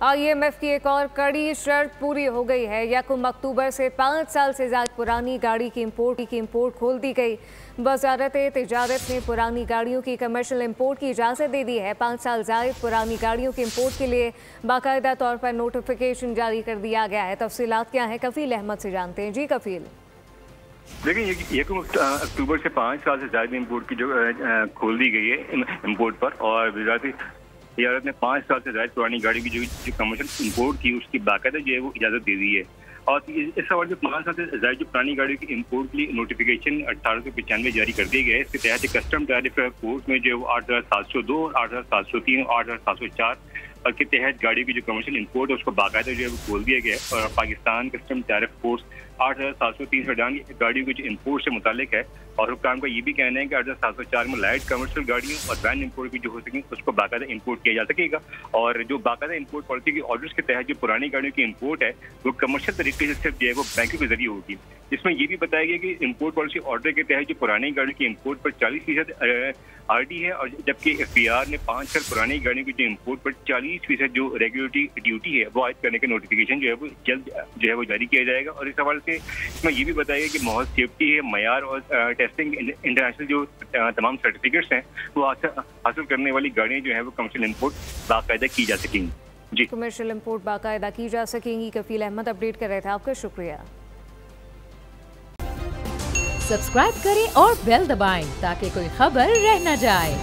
IMF की एक और कड़ी शर्त पूरी हो गई है। यकम अक्टूबर से 5 साल से ज्यादा पुरानी गाड़ी की इंपोर्ट खोल दी गई। वजारत तिजारत ने पुरानी गाड़ियों की कमर्शियल इंपोर्ट की इजाज़त दे दी है। 5 साल जायद पुरानी गाड़ियों की इंपोर्ट के लिए बाकायदा तौर पर नोटिफिकेशन जारी कर दिया गया है। तफसीलात क्या है, कफील अहमद से जानते हैं। जी कफील। देखिए, 1 अक्टूबर से 5 साल से ज्यादा इंपोर्ट की जो खोल दी गई है इंपोर्ट पर, और वजारत तिजारत ने 5 साल से ज्यादा पुरानी गाड़ी की जो कमर्शियल इंपोर्ट थी उसकी बाकायदा जो है वो इजाजत दे दी है। और इस सवाल में 5 साल से ज्यादा जो पुरानी गाड़ियों की इंपोर्ट के लिए नोटिफिकेशन 1895 जारी कर दिए गए। इसके तहत कस्टम टैरिफ कोर्ट में जो 8702 और 8703 और 8704 के तहत गाड़ियों की जो कमर्शियल इंपोर्ट है उसको बाकायदा जो है वो खोल दिया गया है। और पाकिस्तान कस्टम टैरिफ फोर्स 8703 गाड़ियों की जो इंपोर्ट से मुतालिक है, और हुक्काम का ये भी कहना है कि 8704 में लाइट कमर्शियल गाड़ियों और वैन इंपोर्ट भी जो हो सके उसको बाकायदा इंपोर्ट किया जा सकेगा। और जो बाकायदा इंपोर्ट पॉलिसी के ऑर्डर्स के तहत जो पुरानी गाड़ियों की इंपोर्ट है वो कमर्शियल तरीके से सिर्फ जो है वो बैंकों के जरिए होगी। इसमें यह भी बताया गया कि इंपोर्ट पॉलिसी ऑर्डर के तहत जो पुरानी गाड़ियों की इंपोर्ट पर 40% RD है, और जबकि FBR ने 5 साल पुरानी गाड़ियों की जो इंपोर्ट पर 40% जो रेगुलेटरी ड्यूटी है वो आयद करने का नोटिफिकेशन जो है वो जल्द जो है वो जारी किया जाएगा। और इस हवाले से इसमें यह भी बताया गया कि बहुत सेफ्टी है, मयार और टेस्टिंग इंटरनेशनल जो तमाम सर्टिफिकेट्स हैं वो हासिल करने वाली गाड़ियाँ जो है वो कमर्शियल इंपोर्ट बाकायदा की जा सकेंगी। जी, कमर्शियल इंपोर्ट बाकायदा की जा सकेंगी। कफील अहमद अपडेट कर रहे थे, आपका शुक्रिया। सब्सक्राइब करें और बेल दबाएं ताकि कोई खबर रह न जाए।